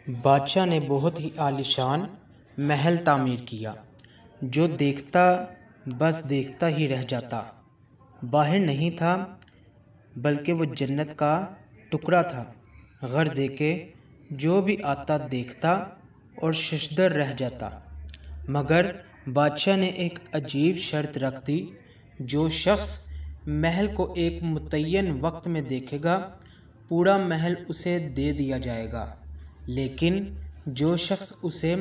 बादशाह ने बहुत ही आलीशान महल तामीर किया, जो देखता बस देखता ही रह जाता। बाहर नहीं था बल्कि वो जन्नत का टुकड़ा था। गर्ज़ के जो भी आता देखता और शशदर रह जाता। मगर बादशाह ने एक अजीब शर्त रख दी, जो शख्स महल को एक मुतय्यन वक्त में देखेगा पूरा महल उसे दे दिया जाएगा, लेकिन जो शख्स उसे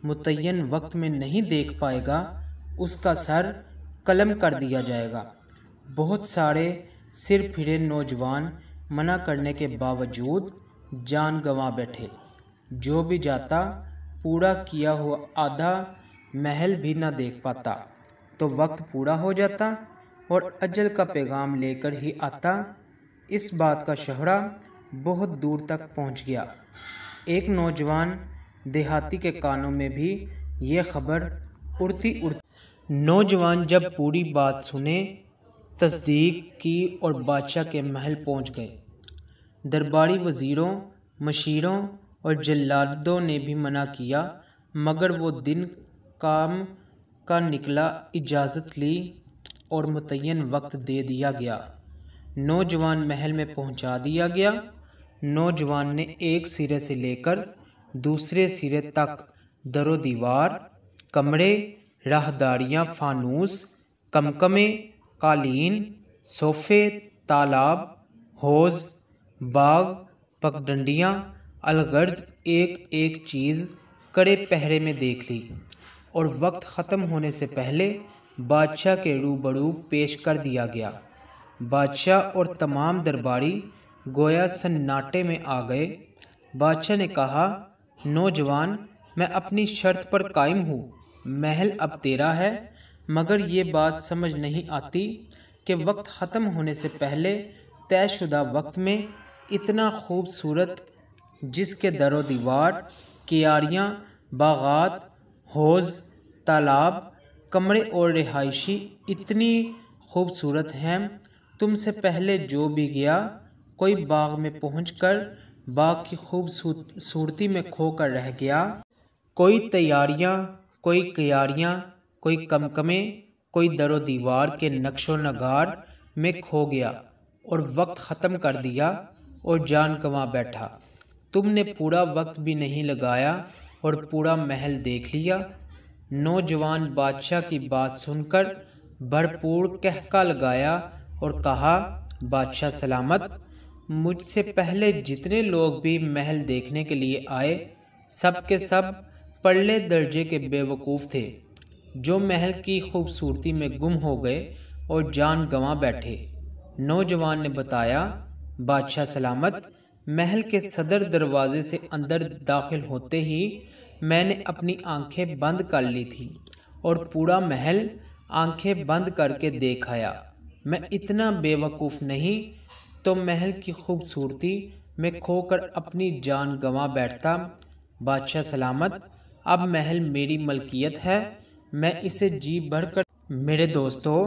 मुतय्यन वक्त में नहीं देख पाएगा उसका सर कलम कर दिया जाएगा। बहुत सारे सिर फिरे नौजवान मना करने के बावजूद जान गंवा बैठे। जो भी जाता पूरा किया हुआ आधा महल भी न देख पाता, तो वक्त पूरा हो जाता और अजल का पैगाम लेकर ही आता। इस बात का शहरा बहुत दूर तक पहुंच गया। एक नौजवान देहाती के कानों में भी ये खबर उड़ती नौजवान जब पूरी बात सुने, तस्दीक की और बादशाह के महल पहुंच गए। दरबारी वज़ीरों, मशीरों और जल्लादों ने भी मना किया, मगर वो दिन काम का निकला। इजाज़त ली और मुतय्यन वक्त दे दिया गया। नौजवान महल में पहुंचा दिया गया। नौजवान ने एक सिरे से लेकर दूसरे सिरे तक दरो दीवार, कमरे, राहदारियाँ, फानूस, कमकमे, कालीन, सोफ़े, तालाब, हौज़, बाग, पगडंडियाँ, अलगर्ज एक एक चीज़ कड़े पहरे में देख ली और वक्त ख़त्म होने से पहले बादशाह के रूबरू पेश कर दिया गया। बादशाह और तमाम दरबारी गोया सन्नाटे में आ गए। बादशाह ने कहा, नौजवान, मैं अपनी शर्त पर कायम हूँ। महल अब तेरा है, मगर ये बात समझ नहीं आती कि वक्त ख़त्म होने से पहले तयशुदा वक्त में इतना खूबसूरत, जिसके दरो दीवार, कियारियाँ, बागात, हौज़, तालाब, कमरे और रिहायशी इतनी खूबसूरत हैं, तुमसे पहले जो भी गया कोई बाग में पहुंचकर बाग की खूबसूरती में खोकर रह गया। कोई तैयारियां, कोई कियारियां, कोई कमकमे, कोई दरो दीवार के नक्शो नगार में खो गया और वक्त ख़त्म कर दिया और जान गंवा बैठा। तुमने पूरा वक्त भी नहीं लगाया और पूरा महल देख लिया। नौजवान बादशाह की बात सुनकर भरपूर कहका लगाया और कहा, बादशाह सलामत, मुझसे पहले जितने लोग भी महल देखने के लिए आए, सब के सब परले दर्जे के बेवकूफ़ थे, जो महल की खूबसूरती में गुम हो गए और जान गंवा बैठे। नौजवान ने बताया, बादशाह सलामत, महल के सदर दरवाजे से अंदर दाखिल होते ही मैंने अपनी आंखें बंद कर ली थी और पूरा महल आंखें बंद करके देख आया। मैं इतना बेवकूफ़ नहीं तो महल की खूबसूरती में खोकर अपनी जान गंवा बैठता। बादशाह सलामत, अब महल मेरी मलकियत है, मैं इसे जी भरकर। मेरे दोस्तों,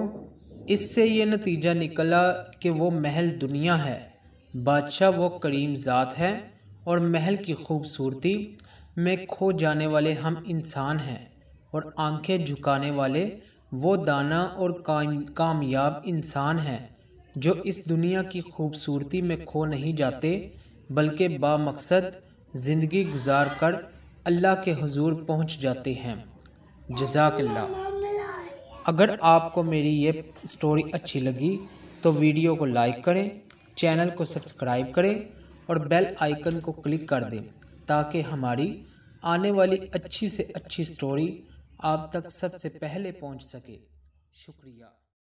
इससे ये नतीजा निकला कि वो महल दुनिया है, बादशाह वो करीम ज़ात है और महल की खूबसूरती में खो जाने वाले हम इंसान हैं और आंखें झुकाने वाले वो दाना और कामयाब इंसान हैं, जो इस दुनिया की खूबसूरती में खो नहीं जाते, बल्कि बामकसद ज़िंदगी गुजार कर अल्लाह के हुजूर पहुंच जाते हैं। जज़ाकल्लाह। अगर आपको मेरी ये स्टोरी अच्छी लगी तो वीडियो को लाइक करें, चैनल को सब्सक्राइब करें और बेल आइकन को क्लिक कर दें, ताकि हमारी आने वाली अच्छी से अच्छी स्टोरी आप तक सबसे पहले पहुंच सके। शुक्रिया।